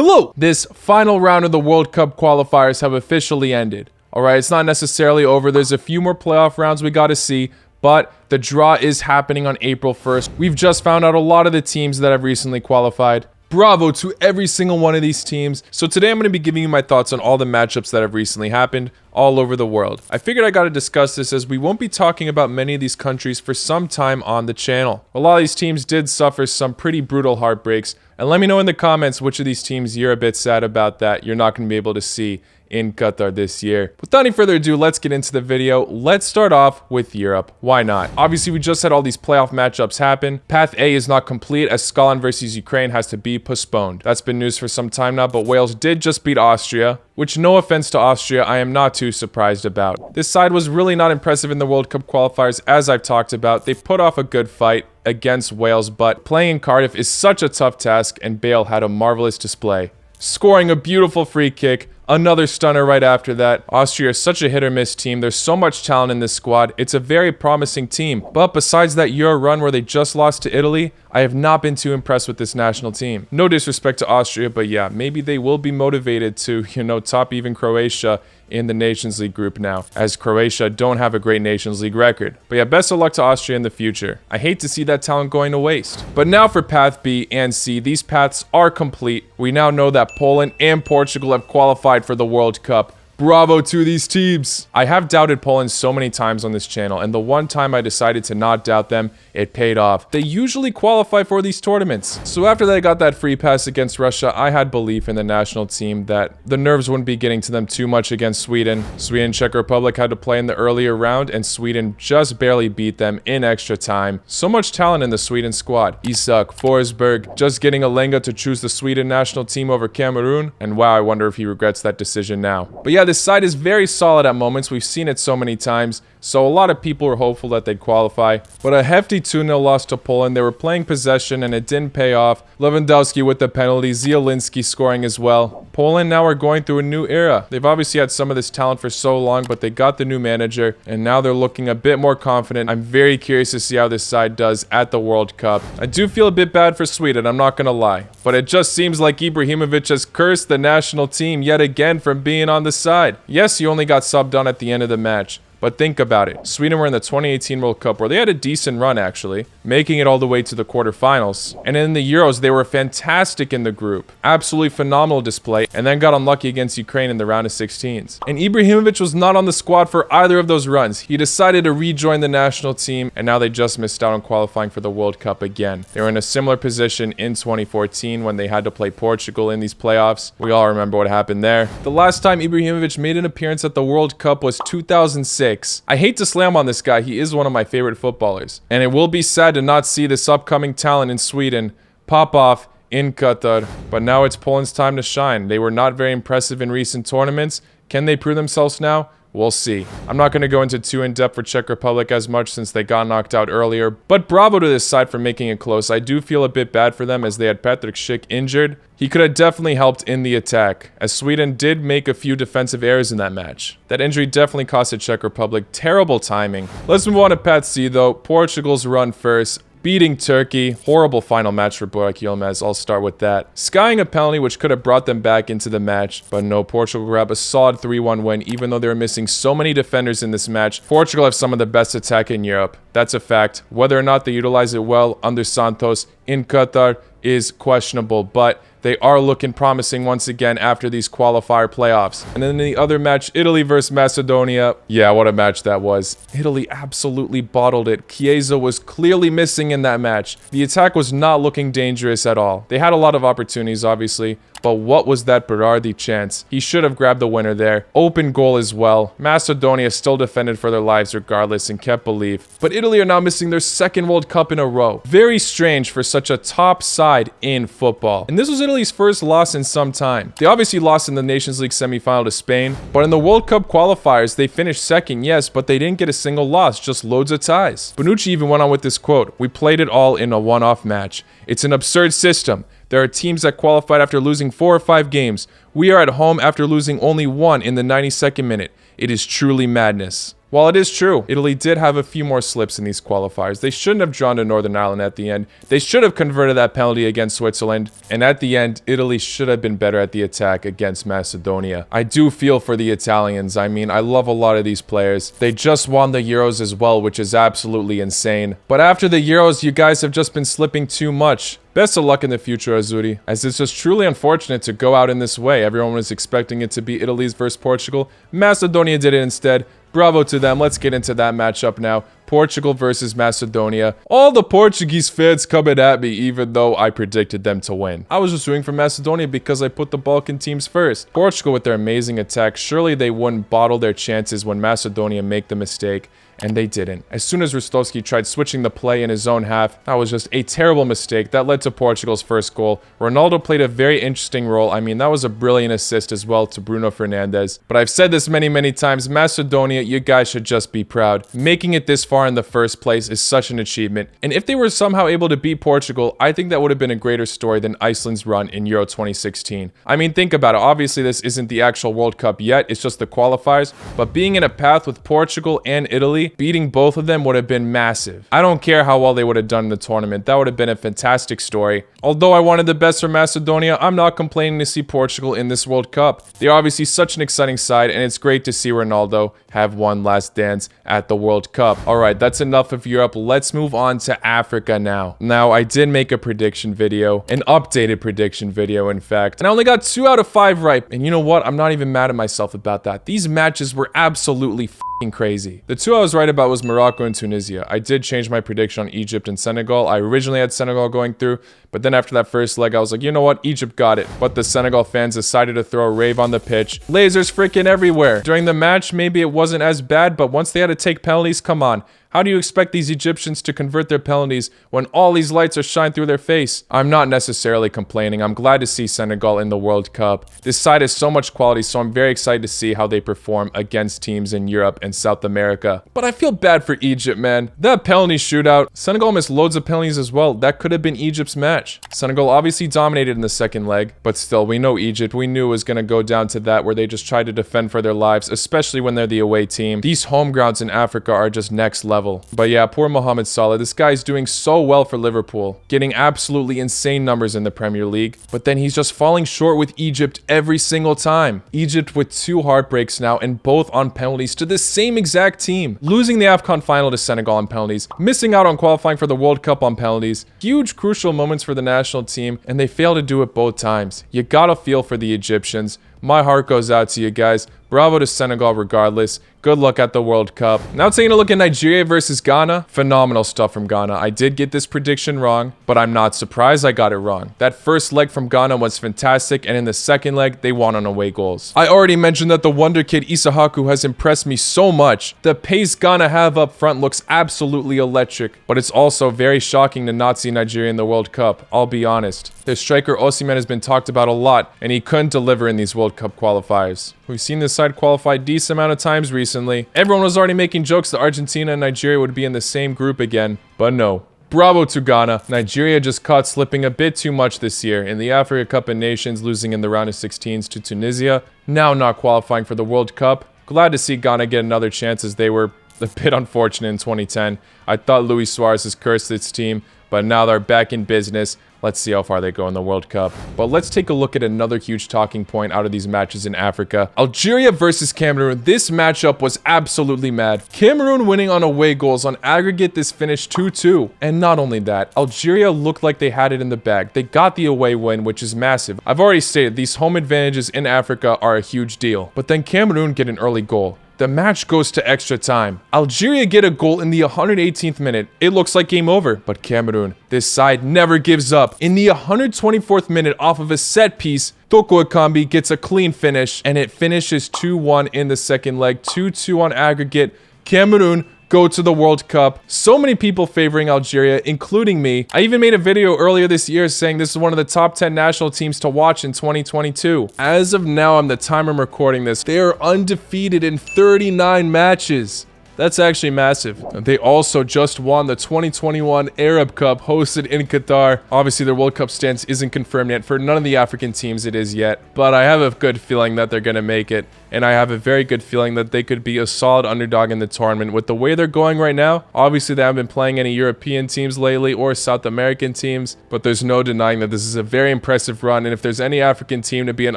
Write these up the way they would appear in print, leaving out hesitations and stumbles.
Hello! This final round of the World Cup qualifiers have officially ended. Alright, it's not necessarily over. There's a few more playoff rounds we gotta see, but the draw is happening on April 1st. We've just found out a lot of the teams that have recently qualified. Bravo to every single one of these teams. So today I'm going to be giving you my thoughts on all the matchups that have recently happened all over the world. I figured I got to discuss this as we won't be talking about many of these countries for some time on the channel. A lot of these teams did suffer some pretty brutal heartbreaks, and let me know in the comments which of these teams you're a bit sad about that you're not going to be able to see in Qatar this year. Without any further ado, let's get into the video. Let's start off with Europe. Why not? Obviously, we just had all these playoff matchups happen. Path A is not complete as Scotland versus Ukraine has to be postponed. That's been news for some time now, but Wales did just beat Austria, which, no offense to Austria, I am not too surprised about. This side was really not impressive in the World Cup qualifiers, as I've talked about. They put off a good fight against Wales, but playing in Cardiff is such a tough task, and Bale had a marvelous display, scoring a beautiful free kick. Another stunner right after that. Austria is such a hit-or-miss team. There's so much talent in this squad. It's a very promising team. But besides that Euro run where they just lost to Italy, I have not been too impressed with this national team. No disrespect to Austria, but yeah, maybe they will be motivated to, top even Croatia in the Nations League group now, as Croatia don't have a great Nations League record. But yeah, best of luck to Austria in the future. I hate to see that talent going to waste. But now for Path B and C, these paths are complete. We now know that Poland and Portugal have qualified for the World Cup. Bravo to these teams. I have doubted Poland so many times on this channel, and the one time I decided to not doubt them, it paid off. They usually qualify for these tournaments. So after they got that free pass against Russia, I had belief in the national team that the nerves wouldn't be getting to them too much against Sweden. Sweden and Czech Republic had to play in the earlier round, and Sweden just barely beat them in extra time. So much talent in the Sweden squad. Isak, Forsberg, just getting Alenga to choose the Sweden national team over Cameroon, and wow, I wonder if he regrets that decision now. But yeah, this side is very solid at moments. We've seen it so many times. So a lot of people were hopeful that they'd qualify. But a hefty 2-0 loss to Poland. They were playing possession and it didn't pay off. Lewandowski with the penalty. Zielinski scoring as well. Poland now are going through a new era. They've obviously had some of this talent for so long, but they got the new manager and now they're looking a bit more confident. I'm very curious to see how this side does at the World Cup. I do feel a bit bad for Sweden, I'm not going to lie. But it just seems like Ibrahimovic has cursed the national team yet again from being on the side. Yes, he only got subbed on at the end of the match. But think about it. Sweden were in the 2018 World Cup where they had a decent run actually, making it all the way to the quarterfinals. And in the Euros, they were fantastic in the group. Absolutely phenomenal display, and then got unlucky against Ukraine in the round of 16s. And Ibrahimovic was not on the squad for either of those runs. He decided to rejoin the national team, and now they just missed out on qualifying for the World Cup again. They were in a similar position in 2014 when they had to play Portugal in these playoffs. We all remember what happened there. The last time Ibrahimovic made an appearance at the World Cup was 2006. I hate to slam on this guy, he is one of my favorite footballers. And it will be sad to not see this upcoming talent in Sweden pop off in Qatar. But now it's Poland's time to shine. They were not very impressive in recent tournaments. Can they prove themselves now? We'll see. I'm not going to go into too in-depth for Czech Republic as much since they got knocked out earlier, but bravo to this side for making it close. I do feel a bit bad for them as they had Patrick Schick injured. He could have definitely helped in the attack, as Sweden did make a few defensive errors in that match. That injury definitely costed Czech Republic terrible timing. Let's move on to Path C though. Portugal's run first. Beating Turkey. Horrible final match for Burak Yilmaz. I'll start with that. Skying a penalty which could have brought them back into the match. But no, Portugal grabbed a solid 3-1 win even though they were missing so many defenders in this match. Portugal have some of the best attack in Europe. That's a fact. Whether or not they utilize it well under Santos in Qatar is questionable, but they are looking promising once again after these qualifier playoffs. And then in the other match, Italy versus Macedonia. Yeah, what a match that was. Italy absolutely bottled it. Chiesa was clearly missing in that match. The attack was not looking dangerous at all. They had a lot of opportunities, obviously, but what was that Berardi chance? He should have grabbed the winner there. Open goal as well. Macedonia still defended for their lives regardless and kept belief. But Italy are now missing their second World Cup in a row. Very strange for such a top side in football. And this was Italy's first loss in some time. They obviously lost in the Nations League semi-final to Spain, but in the World Cup qualifiers, they finished second, yes, but they didn't get a single loss, just loads of ties. Bonucci even went on with this quote, "We played it all in a one-off match. It's an absurd system. There are teams that qualified after losing 4 or 5 games. We are at home after losing only 1 in the 92nd minute. It is truly madness." While it is true, Italy did have a few more slips in these qualifiers. They shouldn't have drawn to Northern Ireland at the end. They should have converted that penalty against Switzerland. And at the end, Italy should have been better at the attack against Macedonia. I do feel for the Italians. I mean, I love a lot of these players. They just won the Euros as well, which is absolutely insane. But after the Euros, you guys have just been slipping too much. Best of luck in the future, Azzurri, as it's just truly unfortunate to go out in this way. Everyone was expecting it to be Italy's versus Portugal. Macedonia did it instead. Bravo to them. Let's get into that matchup now. Portugal versus Macedonia. All the Portuguese fans coming at me, even though I predicted them to win. I was just rooting for Macedonia because I put the Balkan teams first. Portugal with their amazing attack, surely they wouldn't bottle their chances when Macedonia make the mistake. And they didn't. As soon as Rostovski tried switching the play in his own half, that was just a terrible mistake. That led to Portugal's first goal. Ronaldo played a very interesting role. I mean, that was a brilliant assist as well to Bruno Fernandes. But I've said this many times, Macedonia, you guys should just be proud. Making it this far in the first place is such an achievement. And if they were somehow able to beat Portugal, I think that would have been a greater story than Iceland's run in Euro 2016. I mean, think about it. Obviously, this isn't the actual World Cup yet. It's just the qualifiers. But being in a path with Portugal and Italy, beating both of them would have been massive. I don't care how well they would have done in the tournament. That would have been a fantastic story. Although I wanted the best for Macedonia, I'm not complaining to see Portugal in this World Cup. They're obviously such an exciting side, and it's great to see Ronaldo have one last dance at the World Cup. Alright, that's enough of Europe. Let's move on to Africa now. Now, I did make a prediction video, an updated prediction video, in fact, and I only got 2 out of 5 right. And you know what? I'm not even mad at myself about that. These matches were absolutely crazy. The 2 I was right about was Morocco and Tunisia. I did change my prediction on Egypt and Senegal. I originally had Senegal going through, but then after that first leg, I was like, you know what? Egypt got it. But the Senegal fans decided to throw a rave on the pitch. Lasers freaking everywhere. During the match, maybe it wasn't as bad, but once they had to take penalties, come on. How do you expect these Egyptians to convert their penalties when all these lights are shined through their face? I'm not necessarily complaining. I'm glad to see Senegal in the World Cup. This side has so much quality, so I'm very excited to see how they perform against teams in Europe and South America. But I feel bad for Egypt, man. That penalty shootout, Senegal missed loads of penalties as well. That could have been Egypt's match. Senegal obviously dominated in the second leg, but still, we know Egypt. We knew it was going to go down to that where they just tried to defend for their lives, especially when they're the away team. These home grounds in Africa are just next level. But yeah, poor Mohamed Salah. This guy's doing so well for Liverpool, getting absolutely insane numbers in the Premier League, but then he's just falling short with Egypt every single time. Egypt with 2 heartbreaks now, and both on penalties to the same exact team. Losing the AFCON final to Senegal on penalties, missing out on qualifying for the World Cup on penalties. Huge crucial moments for the national team, and they fail to do it both times. You gotta feel for the Egyptians. My heart goes out to you guys. Bravo to Senegal regardless. Good luck at the World Cup. Now taking a look at Nigeria versus Ghana. Phenomenal stuff from Ghana. I did get this prediction wrong, but I'm not surprised I got it wrong. That first leg from Ghana was fantastic, and in the second leg, they won on away goals. I already mentioned that the wonder kid Isahaku has impressed me so much. The pace Ghana have up front looks absolutely electric, but it's also very shocking to not see Nigeria in the World Cup, I'll be honest. Their striker Osimhen has been talked about a lot, and he couldn't deliver in these World Cup qualifiers. We've seen this side qualify a decent amount of times recently. Everyone was already making jokes that Argentina and Nigeria would be in the same group again, but no. Bravo to Ghana. Nigeria just caught slipping a bit too much this year in the Africa Cup of Nations, losing in the round of 16s to Tunisia. Now not qualifying for the World Cup. Glad to see Ghana get another chance as they were a bit unfortunate in 2010. I thought Luis Suarez has cursed this team, but now they're back in business. Let's see how far they go in the World Cup. But let's take a look at another huge talking point out of these matches in Africa. Algeria versus Cameroon. This matchup was absolutely mad. Cameroon winning on away goals. On aggregate, this finished 2-2. And not only that, Algeria looked like they had it in the bag. They got the away win, which is massive. I've already stated these home advantages in Africa are a huge deal. But then Cameroon get an early goal. The match goes to extra time. Algeria get a goal in the 118th minute. It looks like game over, but Cameroon, this side never gives up. In the 124th minute, off of a set piece, Toko Ekambi gets a clean finish, and it finishes 2-1 in the second leg, 2-2 on aggregate. Cameroon go to the World Cup. So many people favoring Algeria, including me. I even made a video earlier this year saying this is one of the top 10 national teams to watch in 2022. As of now, the time I'm recording this, they are undefeated in 39 matches. That's actually massive. They also just won the 2021 Arab Cup hosted in Qatar. Obviously, their World Cup stance isn't confirmed yet. For none of the African teams it is yet. But I have a good feeling that they're going to make it. And I have a very good feeling that they could be a solid underdog in the tournament. With the way they're going right now, obviously they haven't been playing any European teams lately or South American teams. But there's no denying that this is a very impressive run. And if there's any African team to be an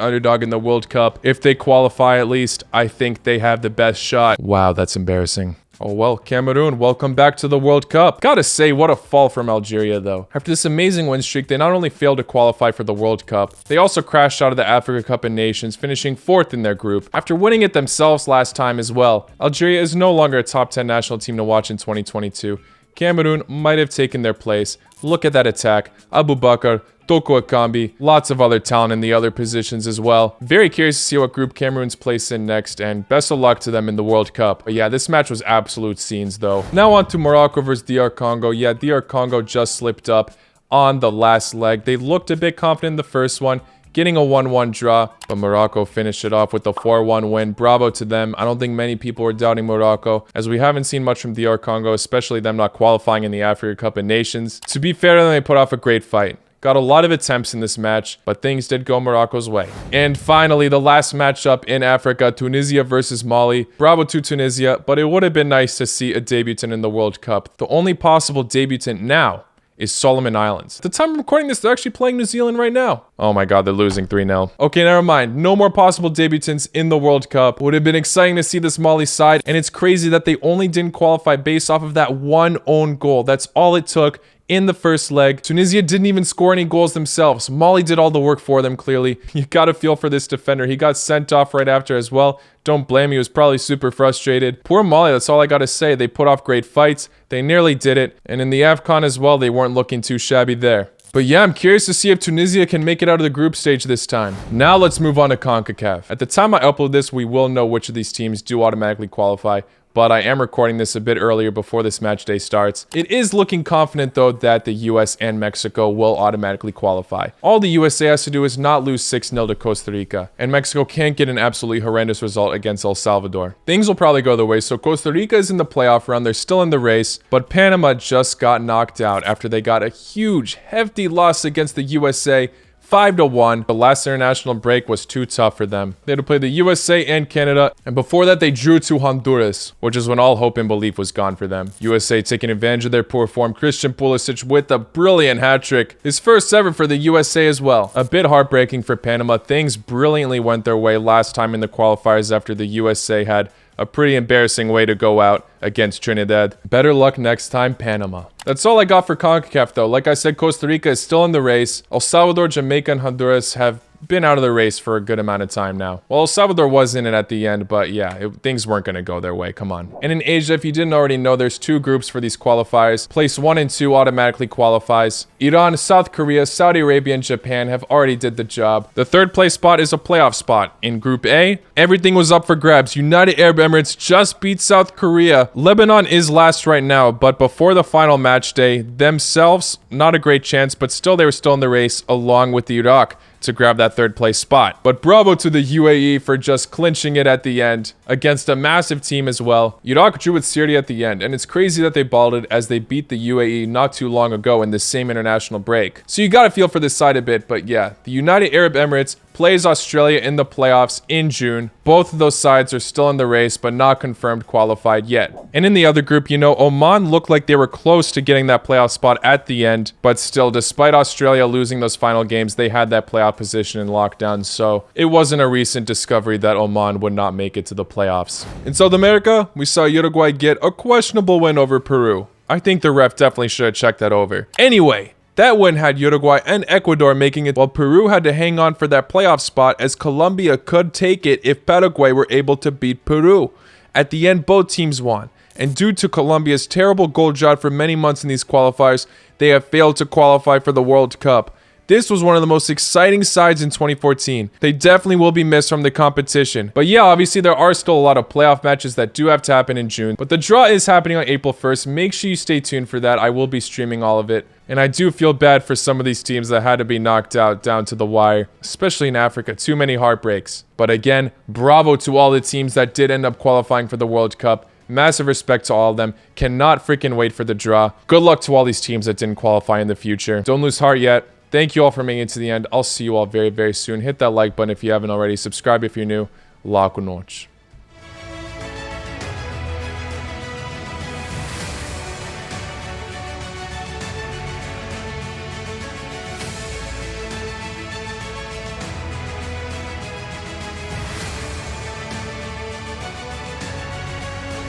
underdog in the World Cup, if they qualify at least, I think they have the best shot. Wow, that's embarrassing. Oh well, Cameroon, welcome back to the World Cup. Gotta say, what a fall from Algeria though. After this amazing win streak, they not only failed to qualify for the World Cup, they also crashed out of the Africa Cup of Nations, finishing 4th in their group, after winning it themselves last time as well. Algeria is no longer a top 10 national team to watch in 2022. Cameroon might have taken their place. Look at that attack. Abubakar, Toko Akambi, lots of other talent in the other positions as well. Very curious to see what group Cameroon's placed in next, and best of luck to them in the World Cup. But yeah, this match was absolute scenes though. Now on to Morocco versus DR Congo. Yeah, DR Congo just slipped up on the last leg. They looked a bit confident in the first one, getting a 1-1 draw, but Morocco finished it off with a 4-1 win. Bravo to them. I don't think many people were doubting Morocco, as we haven't seen much from DR Congo, especially them not qualifying in the Africa Cup of Nations. To be fair to them, they put off a great fight. Got a lot of attempts in this match, but things did go Morocco's way. And finally, the last matchup in Africa, Tunisia versus Mali. Bravo to Tunisia, but it would have been nice to see a debutant in the World Cup. The only possible debutant now is Solomon Islands. At the time of recording this, they're actually playing New Zealand right now. Oh my god, they're losing 3-0. Okay, never mind. No more possible debutants in the World Cup. Would have been exciting to see this Mali side, and it's crazy that they only didn't qualify based off of that one own goal. That's all it took in the first leg. Tunisia didn't even score any goals themselves. Mali did all the work for them, clearly. You gotta feel for this defender. He got sent off right after as well. Don't blame me, he was probably super frustrated. Poor Mali, that's all I gotta say. They put off great fights. They nearly did it. And in the AFCON as well, they weren't looking too shabby there. But yeah, I'm curious to see if Tunisia can make it out of the group stage this time. Now let's move on to CONCACAF. At the time I upload this, we will know which of these teams do automatically qualify, but I am recording this a bit earlier before this match day starts. It is looking confident though that the US and Mexico will automatically qualify. All the USA has to do is not lose 6-0 to Costa Rica, and Mexico can't get an absolutely horrendous result against El Salvador. Things will probably go their way, so Costa Rica is in the playoff round, they're still in the race, but Panama just got knocked out after they got a huge, hefty loss against the USA, 5-1. The last international break was too tough for them. They had to play the USA and Canada, and before that they drew to Honduras, which is when all hope and belief was gone for them. USA taking advantage of their poor form. Christian Pulisic with a brilliant hat-trick. His first ever for the USA as well. A bit heartbreaking for Panama. Things brilliantly went their way last time in the qualifiers after the USA had a pretty embarrassing way to go out against Trinidad. Better luck next time, Panama. That's all I got for CONCACAF though. Like I said, Costa Rica is still in the race. El Salvador, Jamaica, and Honduras have been out of the race for a good amount of time now. Well, El Salvador was in it at the end, but yeah, things weren't going to go their way. Come on. And in Asia, if you didn't already know, there's 2 groups for these qualifiers. Place 1 and 2 automatically qualifies. Iran, South Korea, Saudi Arabia, and Japan have already did the job. The 3rd place spot is a playoff spot. In Group A, everything was up for grabs. United Arab Emirates just beat South Korea. Lebanon is last right now, but before the final match day, themselves, not a great chance, but still they were still in the race along with Iraq to grab that 3rd place spot. But bravo to the UAE for just clinching it at the end against a massive team as well. Iraq drew with Syria at the end, and it's crazy that they balled it as they beat the UAE not too long ago in the same international break. So you gotta feel for this side a bit, but yeah, the United Arab Emirates plays Australia in the playoffs in June. Both of those sides are still in the race, but not confirmed qualified yet. And in the other group, you know, Oman looked like they were close to getting that playoff spot at the end, but still, despite Australia losing those final games, they had that playoff position in lockdown, so it wasn't a recent discovery that Oman would not make it to the playoffs. In South America, we saw Uruguay get a questionable win over Peru. I think the ref definitely should have checked that over. Anyway, that win had Uruguay and Ecuador making it, while Peru had to hang on for that playoff spot as Colombia could take it if Paraguay were able to beat Peru. At the end, both teams won, and due to Colombia's terrible goal drought for many months in these qualifiers, they have failed to qualify for the World Cup. This was one of the most exciting sides in 2014. They definitely will be missed from the competition. But yeah, obviously there are still a lot of playoff matches that do have to happen in June. But the draw is happening on April 1st. Make sure you stay tuned for that. I will be streaming all of it. And I do feel bad for some of these teams that had to be knocked out down to the wire, especially in Africa. Too many heartbreaks. But again, bravo to all the teams that did end up qualifying for the World Cup. Massive respect to all of them. Cannot freaking wait for the draw. Good luck to all these teams that didn't qualify in the future. Don't lose heart yet. Thank you all for making it to the end. I'll see you all very, very soon. Hit that like button if you haven't already. Subscribe if you're new. La con noche.